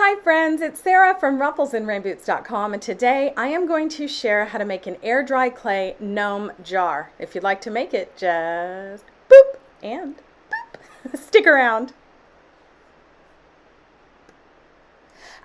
Hi friends, it's Sarah from rufflesandrainboots.com, and today I am going to share how to make an air dry clay gnome jar. If you'd like to make it, just boop and boop. Stick around.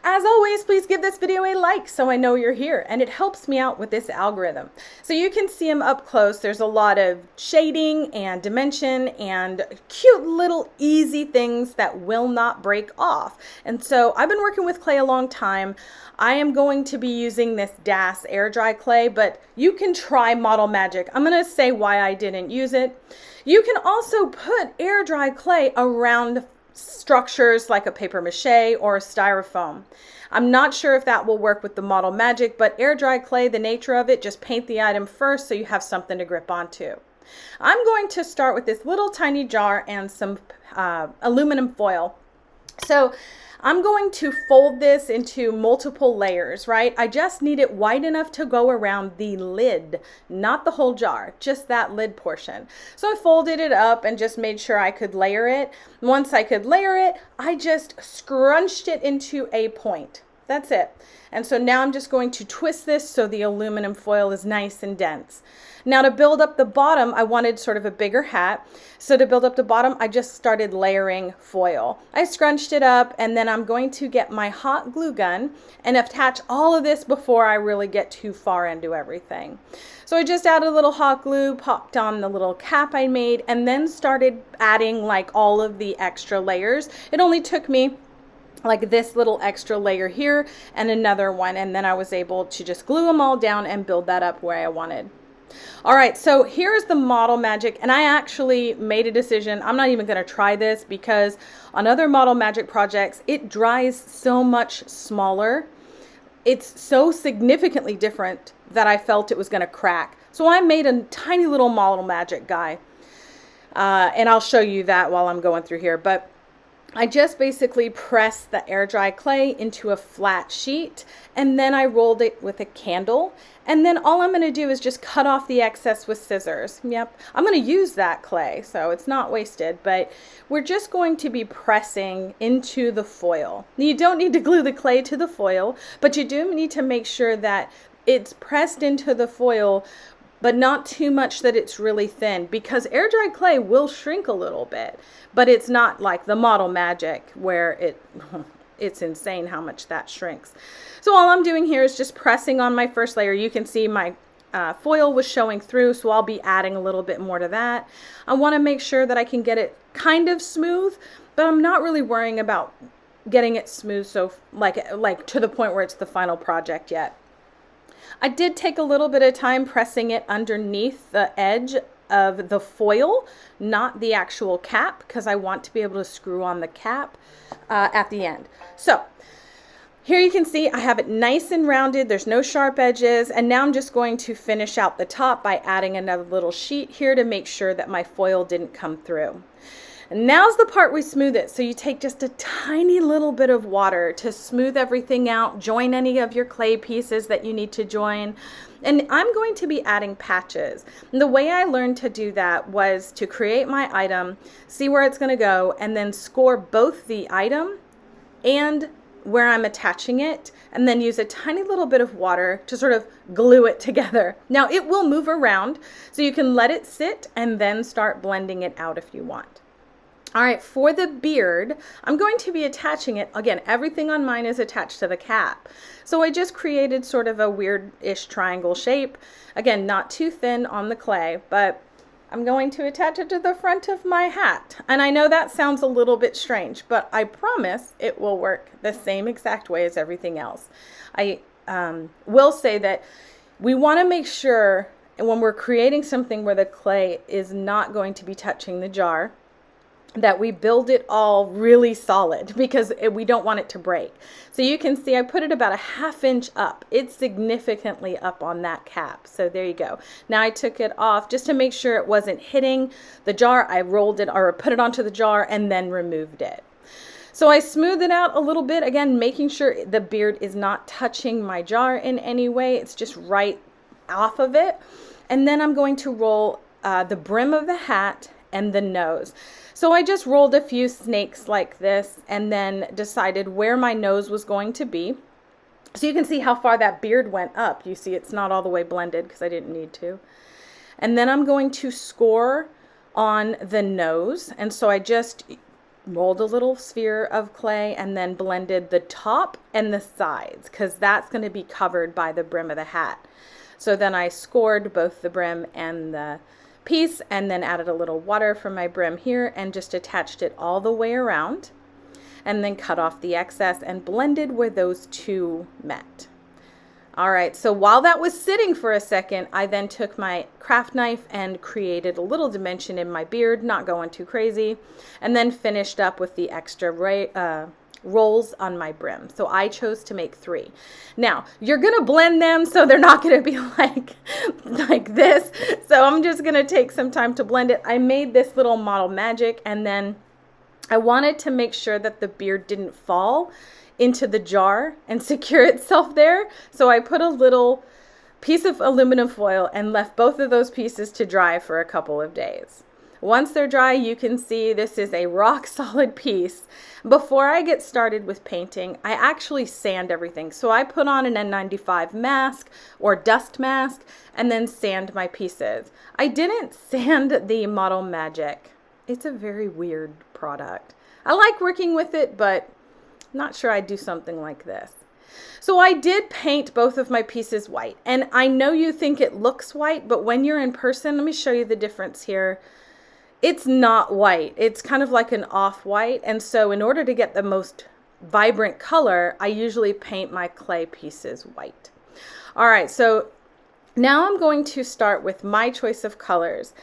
As always, please give this video a like so I know you're here, and it helps me out with this algorithm. So you can see them up close. There's a lot of shading and dimension and cute little easy things that will not break off. And so I've been working with clay a long time. I am going to be using this DAS air dry clay, but you can try Model Magic. I'm going to say why I didn't use it. You can also put air dry clay around structures like a paper mache or a styrofoam. I'm not sure if that will work with the Model Magic, but air dry clay, the nature of it, just paint the item first so you have something to grip onto. I'm going to start with this little tiny jar and some aluminum foil. So I'm going to fold this into multiple layers, right? I just need it wide enough to go around the lid, not the whole jar, just that lid portion. So I folded it up and just made sure I could layer it. Once I could layer it, I just scrunched it into a point. That's it. And so now I'm just going to twist this so the aluminum foil is nice and dense. Now to build up the bottom, I wanted sort of a bigger hat. So to build up the bottom, I just started layering foil. I scrunched it up, and then I'm going to get my hot glue gun and attach all of this before I really get too far into everything. So I just added a little hot glue, popped on the little cap I made, and then started adding like all of the extra layers. It only took me like this little extra layer here and another one, and then I was able to just glue them all down and build that up where I wanted. All right, so here's the Model Magic, and I actually made a decision. I'm not even going to try this because on other Model Magic projects, it dries so much smaller. It's so significantly different that I felt it was going to crack. So I made a tiny little Model Magic guy, and I'll show you that while I'm going through here. But I just basically pressed the air dry clay into a flat sheet, and then I rolled it with a candle, and then all I'm going to do is just cut off the excess with scissors. Yep, I'm going to use that clay, so it's not wasted, but we're just going to be pressing into the foil. You don't need to glue the clay to the foil, but you do need to make sure that it's pressed into the foil, but not too much that it's really thin, because air dry clay will shrink a little bit, but it's not like the Model Magic where it's insane how much that shrinks. So all I'm doing here is just pressing on my first layer. You can see my foil was showing through, so I'll be adding a little bit more to that. I want to make sure that I can get it kind of smooth, but I'm not really worrying about getting it smooth so like to the point where it's the final project yet. I did take a little bit of time pressing it underneath the edge of the foil, not the actual cap, because I want to be able to screw on the cap at the end. So here you can see I have it nice and rounded. There's no sharp edges. And now I'm just going to finish out the top by adding another little sheet here to make sure that my foil didn't come through. And now's the part we smooth it. So you take just a tiny little bit of water to smooth everything out, join any of your clay pieces that you need to join. And I'm going to be adding patches. And the way I learned to do that was to create my item, see where it's going to go, and then score both the item and where I'm attaching it, and then use a tiny little bit of water to sort of glue it together. Now it will move around, so you can let it sit and then start blending it out if you want. All right, for the beard, I'm going to be attaching it. Again, everything on mine is attached to the cap. So I just created sort of a weird-ish triangle shape. Again, not too thin on the clay, but I'm going to attach it to the front of my hat. And I know that sounds a little bit strange, but I promise it will work the same exact way as everything else. I will say that we want to make sure when we're creating something where the clay is not going to be touching the jar, that we build it all really solid, because we don't want it to break. So you can see I put it about a ½ inch up. It's significantly up on that cap. So there you go. Now I took it off just to make sure it wasn't hitting the jar. I rolled it or put it onto the jar and then removed it. So I smoothed it out a little bit, again, making sure the beard is not touching my jar in any way. It's just right off of it. And then I'm going to roll the brim of the hat and the nose. So I just rolled a few snakes like this and then decided where my nose was going to be. So you can see how far that beard went up. You see it's not all the way blended because I didn't need to. And then I'm going to score on the nose. And so I just rolled a little sphere of clay and then blended the top and the sides because that's going to be covered by the brim of the hat. So then I scored both the brim and the piece and then added a little water from my brim here and just attached it all the way around and then cut off the excess and blended where those two met. All right, so while that was sitting for a second, I then took my craft knife and created a little dimension in my beard, not going too crazy, and then finished up with the extra rolls on my brim. So I chose to make 3. Now, you're gonna blend them so they're not gonna be like this. So I'm just gonna take some time to blend it. I made this little model magic, and then I wanted to make sure that the beard didn't fall into the jar and secure itself there. So I put a little piece of aluminum foil and left both of those pieces to dry for a couple of days. Once they're dry, you can see this is a rock solid piece. Before I get started with painting, I actually sand everything. So I put on an N95 mask or dust mask and then sand my pieces. I didn't sand the Model Magic. It's a very weird product. I like working with it, but not sure I'd do something like this. So I did paint both of my pieces white. And I know you think it looks white, but when you're in person, let me show you the difference here. It's not white. It's kind of like an off-white. And so in order to get the most vibrant color, I usually paint my clay pieces white. All right, so now I'm going to start with my choice of colors.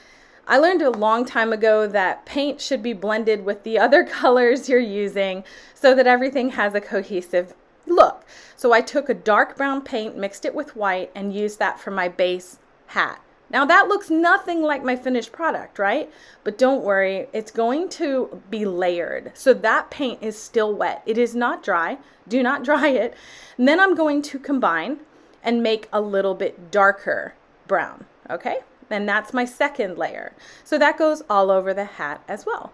I learned a long time ago that paint should be blended with the other colors you're using so that everything has a cohesive look. So I took a dark brown paint, mixed it with white, and used that for my base hat. Now that looks nothing like my finished product, right? But don't worry, it's going to be layered. So that paint is still wet. It is not dry. Do not dry it. And then I'm going to combine and make a little bit darker brown, okay? And that's my second layer. So that goes all over the hat as well.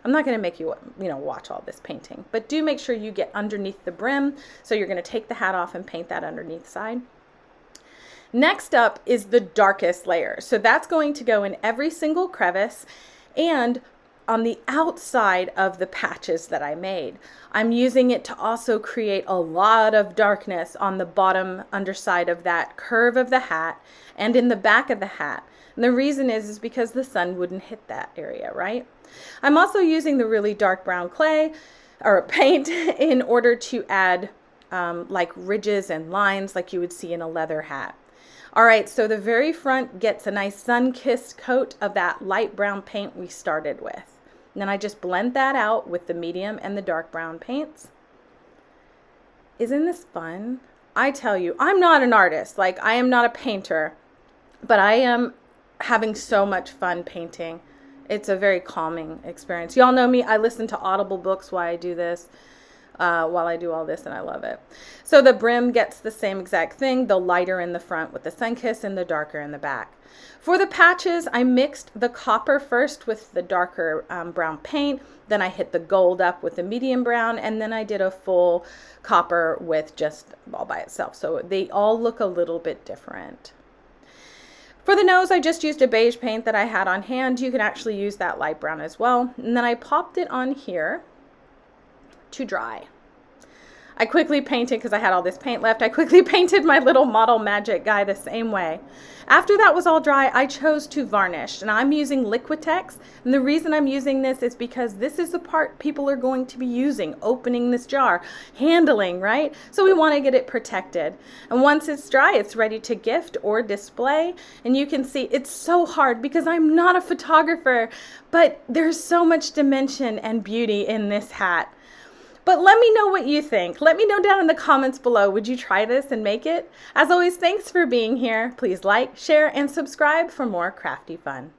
I'm not going to make you watch all this painting, but do make sure you get underneath the brim. So you're going to take the hat off and paint that underneath side. Next up is the darkest layer. So that's going to go in every single crevice and on the outside of the patches that I made. I'm using it to also create a lot of darkness on the bottom underside of that curve of the hat and in the back of the hat. And the reason is because the sun wouldn't hit that area, right? I'm also using the really dark brown clay or paint in order to add like ridges and lines like you would see in a leather hat. All right, so the very front gets a nice sun-kissed coat of that light brown paint we started with. And then I just blend that out with the medium and the dark brown paints. Isn't this fun? I tell you, I'm not an artist, like I am not a painter, but I am having so much fun painting. It's a very calming experience. Y'all know me, I listen to Audible books while I do this, while I do all this, and I love it. So the brim gets the same exact thing, the lighter in the front with the sun kiss and the darker in the back. For the patches, I mixed the copper first with the darker brown paint, then I hit the gold up with the medium brown, and then I did a full copper with just all by itself. So they all look a little bit different. For the nose, I just used a beige paint that I had on hand. You can actually use that light brown as well. And then I popped it on here to dry. I quickly painted, because I had all this paint left, I quickly painted my little Model Magic guy the same way. After that was all dry, I chose to varnish, and I'm using Liquitex. And the reason I'm using this is because this is the part people are going to be using, opening this jar, handling, right? So we want to get it protected. And once it's dry, it's ready to gift or display. And you can see it's so hard because I'm not a photographer, but there's so much dimension and beauty in this hat. But let me know what you think. Let me know down in the comments below. Would you try this and make it? As always, thanks for being here. Please like, share, and subscribe for more crafty fun.